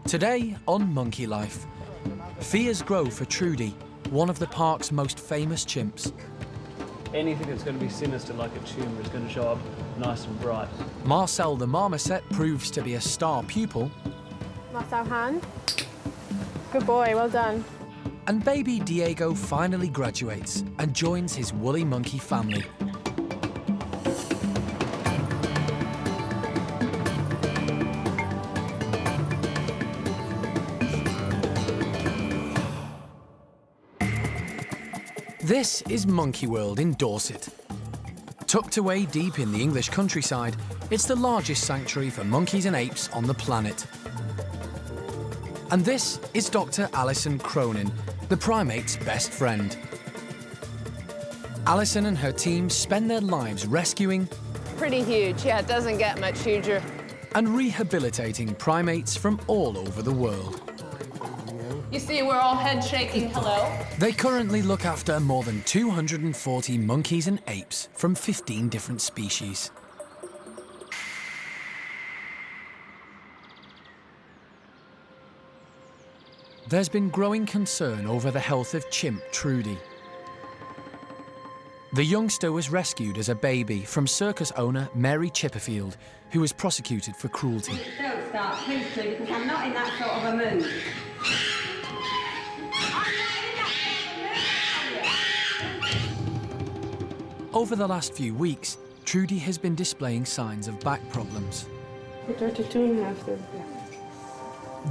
Today on Monkey Life, fears grow for Trudy, one of the park's most famous chimps. Anything that's going to be sinister like a tumour is going to show up nice and bright. Marcel the marmoset proves to be a star pupil. Marcel, hand. Good boy, well done. And baby Diego finally graduates and joins his woolly monkey family. This is Monkey World in Dorset. Tucked away deep in the English countryside, it's the largest sanctuary for monkeys and apes on the planet. And this is Dr. Alison Cronin, the primate's best friend. Alison and her team spend their lives rescuing Pretty huge, yeah, it doesn't get much huger. and rehabilitating primates from all over the world. You see, we're all head shaking hello. They currently look after more than 240 monkeys and apes from 15 different species. There's been growing concern over the health of chimp Trudy. The youngster was rescued as a baby from circus owner Mary Chipperfield, who was prosecuted for cruelty. Don't start, please, Trudy, because I'm not in that sort of a mood. Over the last few weeks, Trudy has been displaying signs of back problems.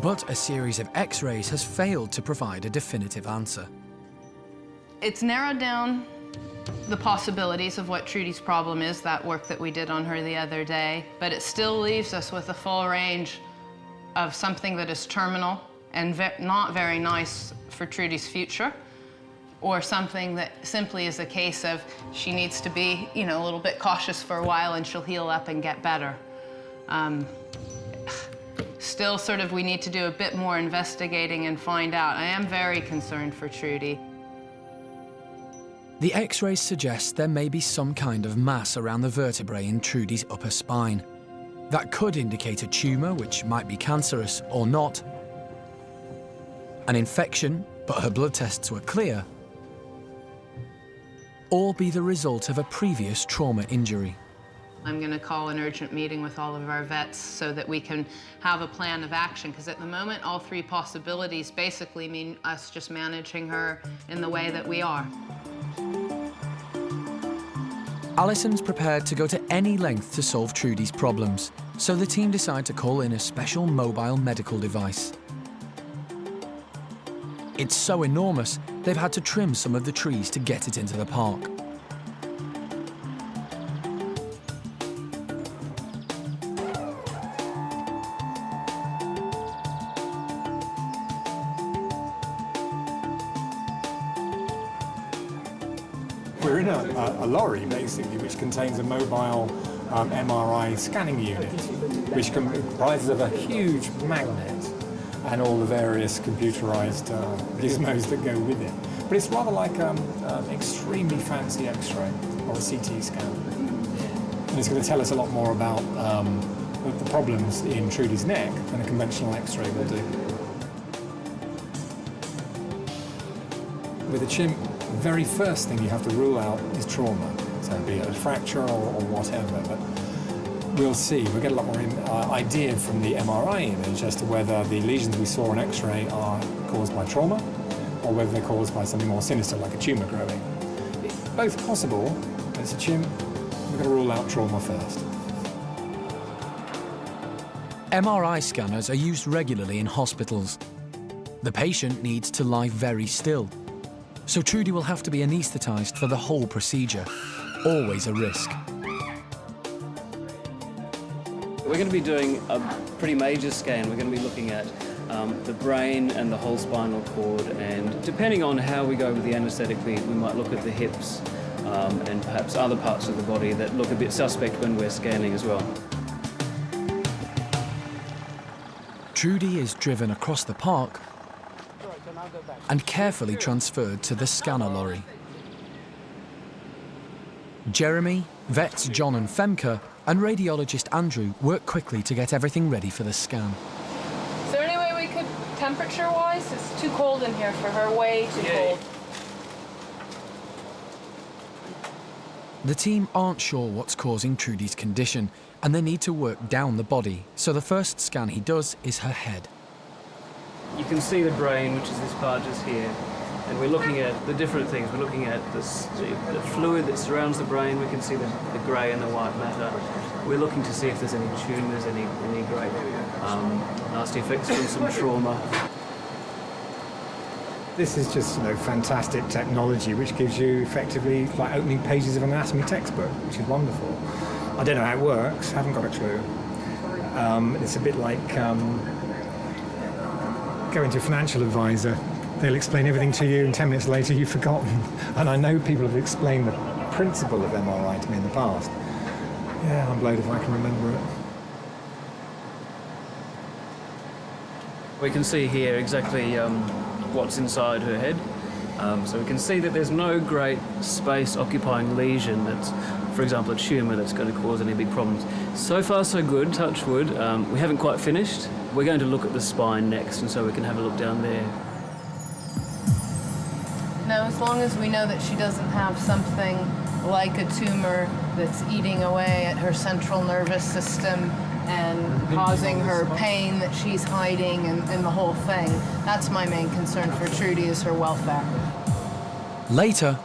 But a series of X-rays has failed to provide a definitive answer. It's narrowed down the possibilities of what Trudy's problem is, that work that we did on her the other day, but it still leaves us with a full range of something that is terminal and not very nice for Trudy's future, or something that simply is a case of she needs to be, a little bit cautious for a while and she'll heal up and get better. Still we need to do a bit more investigating and find out. I am very concerned for Trudy. The X-rays suggest there may be some kind of mass around the vertebrae in Trudy's upper spine. That could indicate a tumour, which might be cancerous or not, an infection, but her blood tests were clear, or be the result of a previous trauma injury. I'm going to call an urgent meeting with all of our vets so that we can have a plan of action, because at the moment all three possibilities basically mean us just managing her in the way that we are. Alison's prepared to go to any length to solve Trudy's problems, so the team decide to call in a special mobile medical device. It's so enormous, they've had to trim some of the trees to get it into the park. We're in a lorry, basically, which contains a mobile MRI scanning unit, which comprises of a huge magnet and all the various computerized gizmos that go with it. But it's rather like an extremely fancy X-ray or a CT scan. And it's going to tell us a lot more about the problems in Trudy's neck than a conventional X-ray will do. With a chimp, the very first thing you have to rule out is trauma, so be it a fracture or whatever. But we'll see. We'll get a lot more idea from the MRI image as to whether the lesions we saw on X-ray are caused by trauma or whether they're caused by something more sinister like a tumour growing. It's both possible, but it's a chimp. We've got to rule out trauma first. MRI scanners are used regularly in hospitals. The patient needs to lie very still, so Trudy will have to be anaesthetised for the whole procedure, always a risk. We're going to be doing a pretty major scan. We're going to be looking at the brain and the whole spinal cord, and depending on how we go with the anaesthetic, we might look at the hips and perhaps other parts of the body that look a bit suspect when we're scanning as well. Trudy is driven across the park and carefully transferred to the scanner lorry. Jeremy, vets John and Femke, and radiologist Andrew work quickly to get everything ready for the scan. Is there any way we temperature-wise, it's too cold in here for her, way too cold. The team aren't sure what's causing Trudy's condition, and they need to work down the body, so the first scan he does is her head. You can see the brain, which is this part just here, and we're looking at the different things. We're looking at the fluid that surrounds the brain. We can see the grey and the white matter. We're looking to see if there's any tumours, any great nasty effects from some trauma. This is just, fantastic technology which gives you effectively like opening pages of an anatomy textbook, which is wonderful. I don't know how it works, haven't got a clue. It's a bit like going to a financial advisor. They'll explain everything to you and 10 minutes later you've forgotten. And I know people have explained the principle of MRI to me in the past. Yeah, I'm blowed if I can remember it. We can see here exactly what's inside her head. So we can see that there's no great space-occupying lesion that's, for example, a tumour that's going to cause any big problems. So far, so good, touch wood. We haven't quite finished. We're going to look at the spine next, and so we can have a look down there. Now, as long as we know that she doesn't have something like a tumor that's eating away at her central nervous system and causing her pain that she's hiding and the whole thing, that's my main concern for Trudy, is her welfare. Later,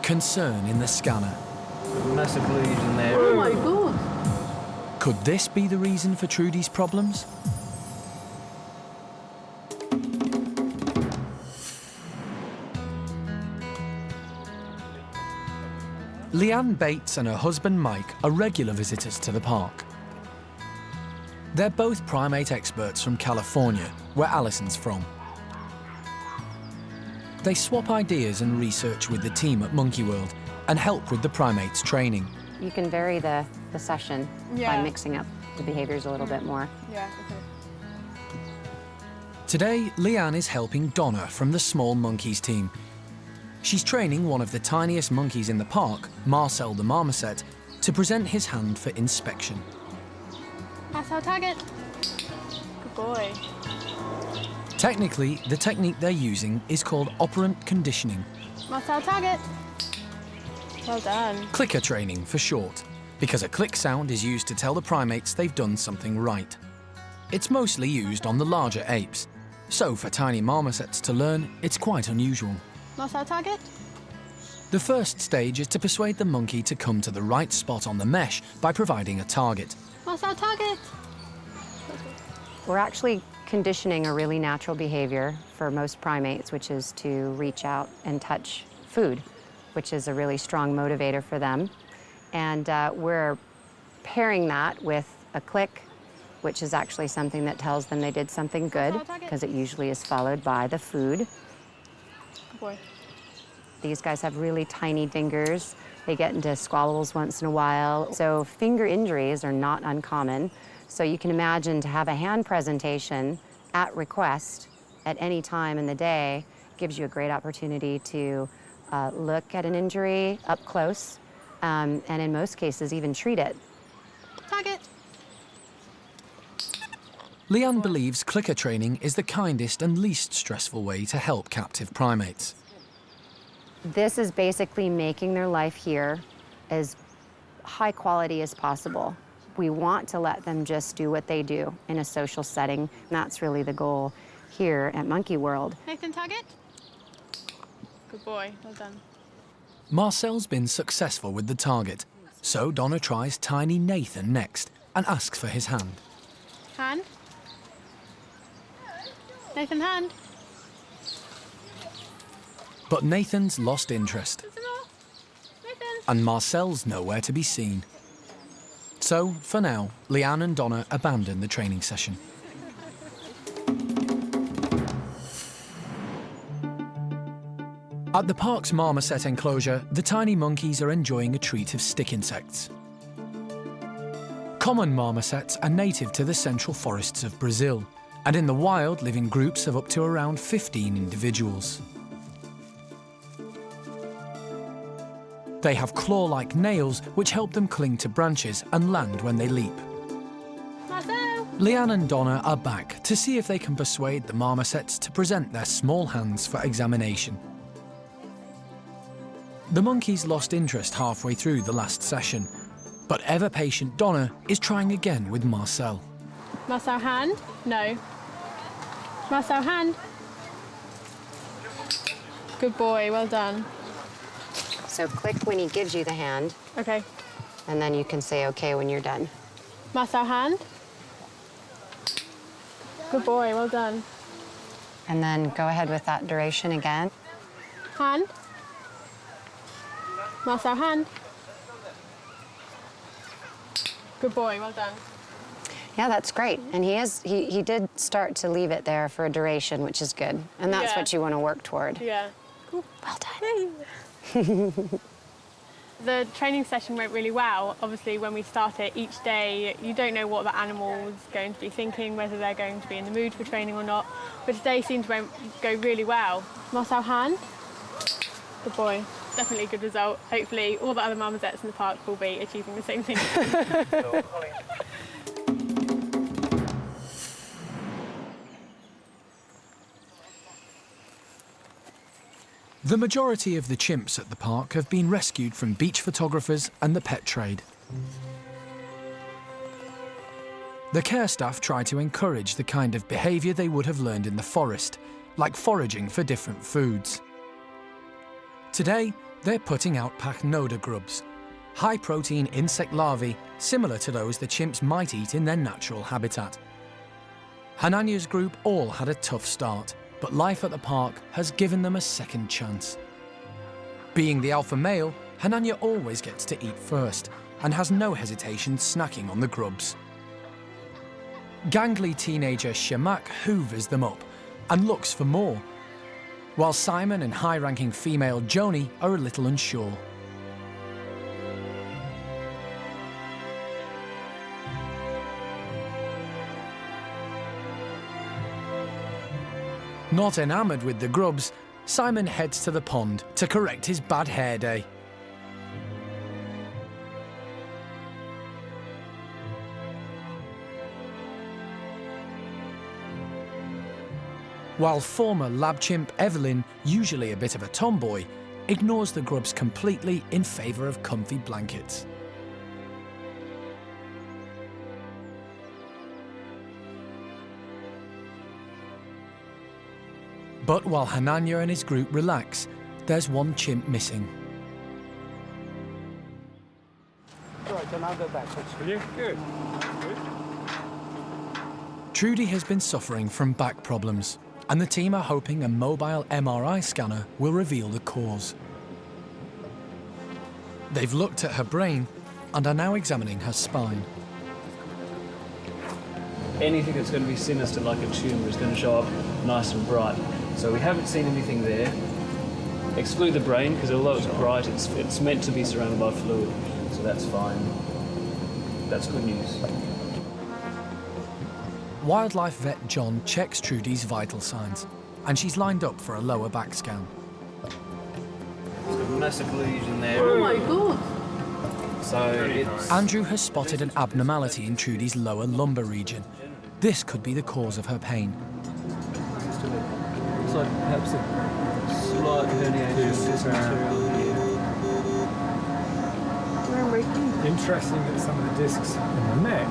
concern in the scanner. Massive lesion there. Oh my God. Could this be the reason for Trudy's problems? Leanne Bates and her husband Mike are regular visitors to the park. They're both primate experts from California, where Alison's from. They swap ideas and research with the team at Monkey World and help with the primates training. You can vary the session by mixing up the behaviors a little bit more. Yeah, okay. Today, Leanne is helping Donna from the Small Monkeys team. She's training one of the tiniest monkeys in the park, Marcel the marmoset, to present his hand for inspection. That's our target. Good boy. Technically, the technique they're using is called operant conditioning. That's our target. Well done. Clicker training for short, because a click sound is used to tell the primates they've done something right. It's mostly used on the larger apes, so for tiny marmosets to learn, it's quite unusual. That's our target. The first stage is to persuade the monkey to come to the right spot on the mesh by providing a target. That's our target. We're actually conditioning a really natural behavior for most primates, which is to reach out and touch food, which is a really strong motivator for them. And we're pairing that with a click, which is actually something that tells them they did something good, because it usually is followed by the food. Good boy. These guys have really tiny fingers. They get into squabbles once in a while. So finger injuries are not uncommon. So you can imagine to have a hand presentation at request at any time in the day gives you a great opportunity to look at an injury up close, and in most cases even treat it. Target. Leanne believes clicker training is the kindest and least stressful way to help captive primates. This is basically making their life here as high quality as possible. We want to let them just do what they do in a social setting. And that's really the goal here at Monkey World. Nathan, target. Good boy. Well done. Marcel's been successful with the target, so Donna tries tiny Nathan next and asks for his hand. Hand. Nathan, hand. But Nathan's lost interest, Some more. Nathan. and Marcel's nowhere to be seen. So, for now, Leanne and Donna abandon the training session. At the park's marmoset enclosure, the tiny monkeys are enjoying a treat of stick insects. Common marmosets are native to the central forests of Brazil, and in the wild live in groups of up to around 15 individuals. They have claw-like nails which help them cling to branches and land when they leap. Marcel! Leanne and Donna are back to see if they can persuade the marmosets to present their small hands for examination. The monkeys lost interest halfway through the last session, but ever-patient Donna is trying again with Marcel. Marcel, hand? No. Marcel, hand. Good boy, well done. So click when he gives you the hand, Okay. and then you can say okay when you're done. Marcel, hand. Good boy, well done. And then go ahead with that duration again. Hand. Marcel, hand. Good boy, well done. Yeah, that's great. And he did start to leave it there for a duration, which is good. And that's Yeah. what you want to work toward. Yeah. Cool. Well done. The training session went really well. Obviously, when we start it each day, you don't know what the animal's going to be thinking, whether they're going to be in the mood for training or not. But today seemed to go really well. Marcel, hand. Good boy. Definitely a good result. Hopefully, all the other marmosets in the park will be achieving the same thing. The majority of the chimps at the park have been rescued from beach photographers and the pet trade. The care staff try to encourage the kind of behaviour they would have learned in the forest, like foraging for different foods. Today, they're putting out Pachnoda grubs, high-protein insect larvae similar to those the chimps might eat in their natural habitat. Hananya's group all had a tough start, but life at the park has given them a second chance. Being the alpha male, Hananya always gets to eat first and has no hesitation snacking on the grubs. Gangly teenager Shamak hoovers them up and looks for more, while Simon and high-ranking female Joni are a little unsure. Not enamoured with the grubs, Simon heads to the pond to correct his bad hair day. While former lab chimp Evelyn, usually a bit of a tomboy, ignores the grubs completely in favour of comfy blankets. But while Hananya and his group relax, there's one chimp missing. Right, then I'll go backwards for you. Good. Trudy has been suffering from back problems, and the team are hoping a mobile MRI scanner will reveal the cause. They've looked at her brain and are now examining her spine. Anything that's going to be sinister like a tumour is going to show up nice and bright. So we haven't seen anything there. Exclude the brain, because although it's bright, it's meant to be surrounded by fluid, so that's fine. That's good news. Wildlife vet John checks Trudy's vital signs, and she's lined up for a lower back scan. There's a massive lesion there. Oh my God! So it's... Andrew has spotted an abnormality in Trudy's lower lumbar region. This could be the cause of her pain. Looks like perhaps a slight herniation of disc material here. Interesting that some of the discs in the neck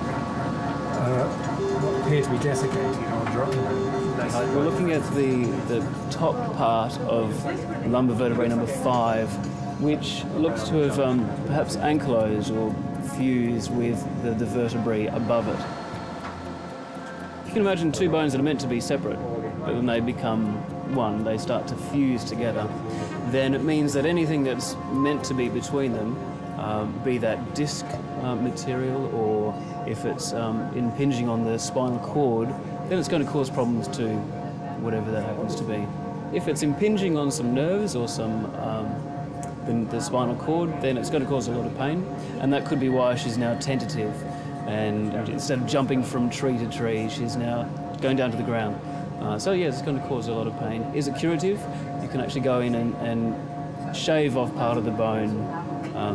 appear to be desiccated or dropping. We're looking at the top part of lumbar vertebrae number 5, which looks to have perhaps ankylosed or fused with the vertebrae above it. You can imagine two bones that are meant to be separate, but when they become one, they start to fuse together. Then it means that anything that's meant to be between them, be that disc material, or if it's impinging on the spinal cord, then it's going to cause problems to whatever that happens to be. If it's impinging on some nerves or some the spinal cord, then it's going to cause a lot of pain, and that could be why she's now tentative. And instead of jumping from tree to tree, she's now going down to the ground. So yeah, it's going to cause a lot of pain. Is it curative? You can actually go in and shave off part of the bone.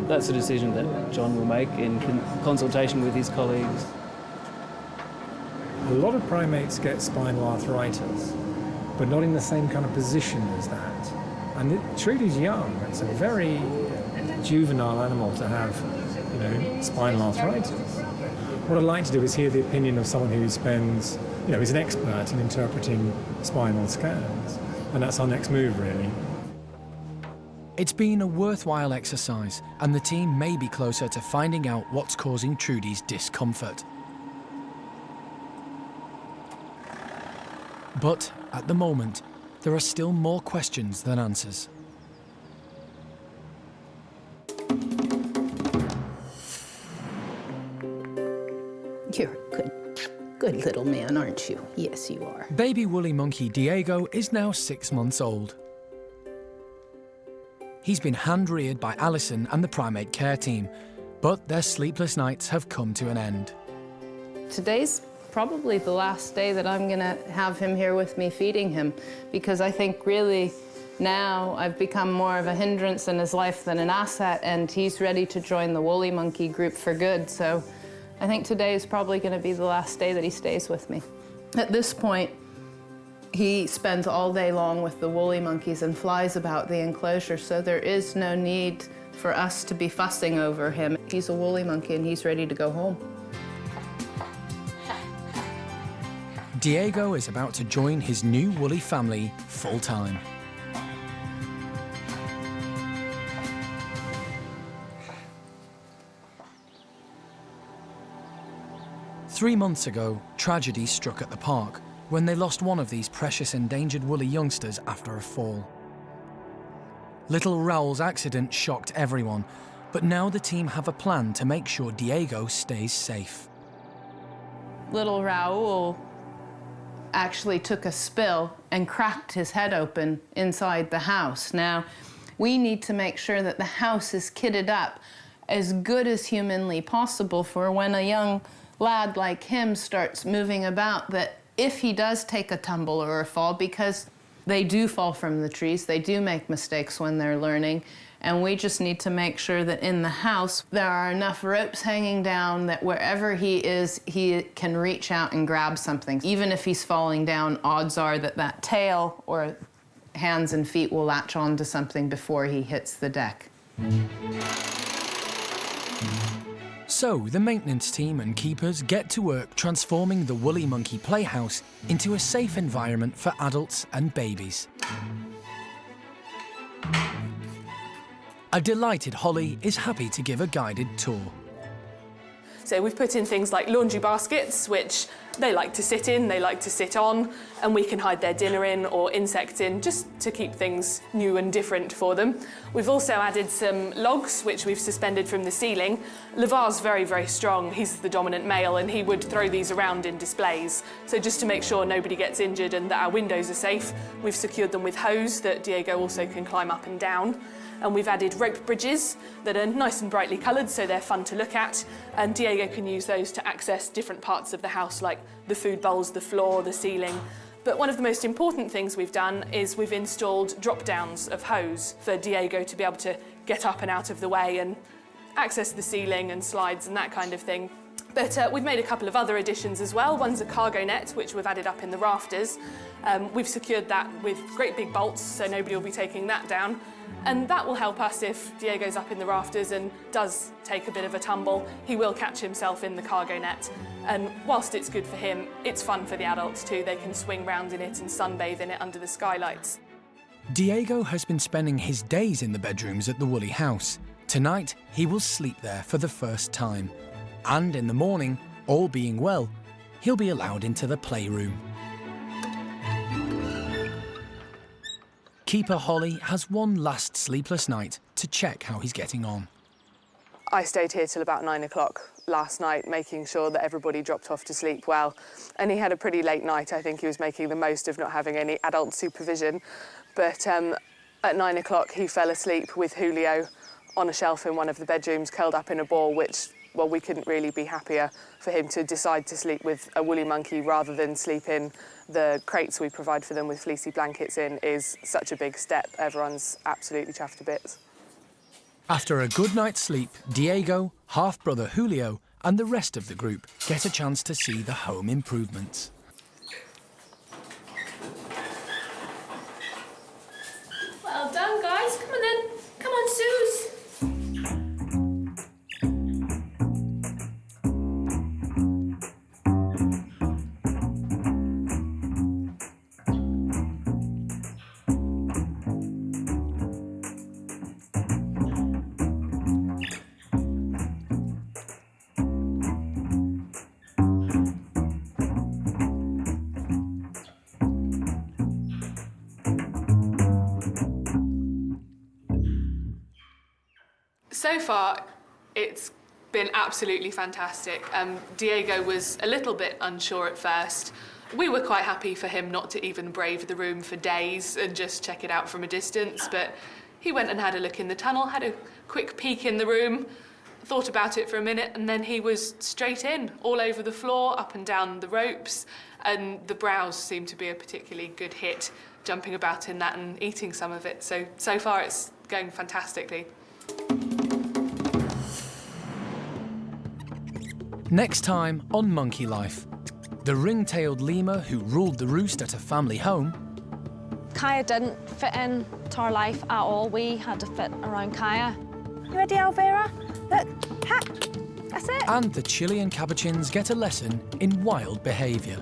That's a decision that John will make in consultation with his colleagues. A lot of primates get spinal arthritis, but not in the same kind of position as that. And Trudy's young. It's a very juvenile animal to have, spinal arthritis. What I'd like to do is hear the opinion of someone who spends, is an expert in interpreting spinal scans. And that's our next move, really. It's been a worthwhile exercise, and the team may be closer to finding out what's causing Trudy's discomfort. But at the moment, there are still more questions than answers. You're a good little man, aren't you? Yes, you are. Baby woolly monkey Diego is now 6 months old. He's been hand-reared by Alison and the primate care team, but their sleepless nights have come to an end. Today's probably the last day that I'm gonna have him here with me feeding him, because I think really now I've become more of a hindrance in his life than an asset, and he's ready to join the woolly monkey group for good. So I think today is probably gonna be the last day that he stays with me. At this point, he spends all day long with the woolly monkeys and flies about the enclosure, so there is no need for us to be fussing over him. He's a woolly monkey and he's ready to go home. Diego is about to join his new woolly family full-time. Three months ago, tragedy struck at the park when they lost one of these precious endangered woolly youngsters after a fall. Little Raoul's accident shocked everyone, but now the team have a plan to make sure Diego stays safe. Little Raoul actually took a spill and cracked his head open inside the house. Now, we need to make sure that the house is kitted up as good as humanly possible for when a young lad like him starts moving about, that if he does take a tumble or a fall, because they do fall from the trees, they do make mistakes when they're learning, and we just need to make sure that in the house there are enough ropes hanging down that wherever he is, he can reach out and grab something. Even if he's falling down, odds are that that tail or hands and feet will latch onto something before he hits the deck. So, the maintenance team and keepers get to work transforming the Woolly Monkey Playhouse into a safe environment for adults and babies. A delighted Holly is happy to give a guided tour. So we've put in things like laundry baskets, which they like to sit in, they like to sit on, and we can hide their dinner in or insects in, just to keep things new and different for them. We've also added some logs, which we've suspended from the ceiling. Lavar's very, very strong. He's the dominant male, and he would throw these around in displays. So just to make sure nobody gets injured and that our windows are safe, we've secured them with hose that Diego also can climb up and down. And we've added rope bridges that are nice and brightly coloured, so they're fun to look at, and Diego can use those to access different parts of the house, like the food bowls, the floor, the ceiling. But one of the most important things we've done is we've installed drop-downs of hose for Diego to be able to get up and out of the way and access the ceiling and slides and that kind of thing. But we've made a couple of other additions as well. One's a cargo net, which we've added up in the rafters. We've secured that with great big bolts, so nobody will be taking that down. And that will help us if Diego's up in the rafters and does take a bit of a tumble. He will catch himself in the cargo net. And whilst it's good for him, it's fun for the adults too. They can swing round in it and sunbathe in it under the skylights. Diego has been spending his days in the bedrooms at the Woolly House. Tonight, he will sleep there for the first time. And in the morning, all being well, he'll be allowed into the playroom. Keeper Holly has one last sleepless night to check how he's getting on. I stayed here till about 9 o'clock last night, making sure that everybody dropped off to sleep well. And he had a pretty late night. I think he was making the most of not having any adult supervision. But at 9 o'clock, he fell asleep with Julio on a shelf in one of the bedrooms, curled up in a ball, which, well, we couldn't really be happier for him to decide to sleep with a woolly monkey rather than sleep in the crates we provide for them with fleecy blankets in is such a big step. Everyone's absolutely chuffed to bits. After a good night's sleep, Diego, half-brother Julio and the rest of the group get a chance to see the home improvements. Well done, guys. Come on then. Come on, Suze. So far, it's been absolutely fantastic. Diego was a little bit unsure at first. We were quite happy for him not to even brave the room for days and just check it out from a distance, but he went and had a look in the tunnel, had a quick peek in the room, thought about it for a minute, and then he was straight in, all over the floor, up and down the ropes, and the browse seemed to be a particularly good hit, jumping about in that and eating some of it. So far it's going fantastically. Next time on Monkey Life, the ring-tailed lemur who ruled the roost at a family home. Kaya didn't fit in to our life at all. We had to fit around Kaya. You ready, Elvira? Look, ha! That's it. And the Chilean capuchins get a lesson in wild behaviour.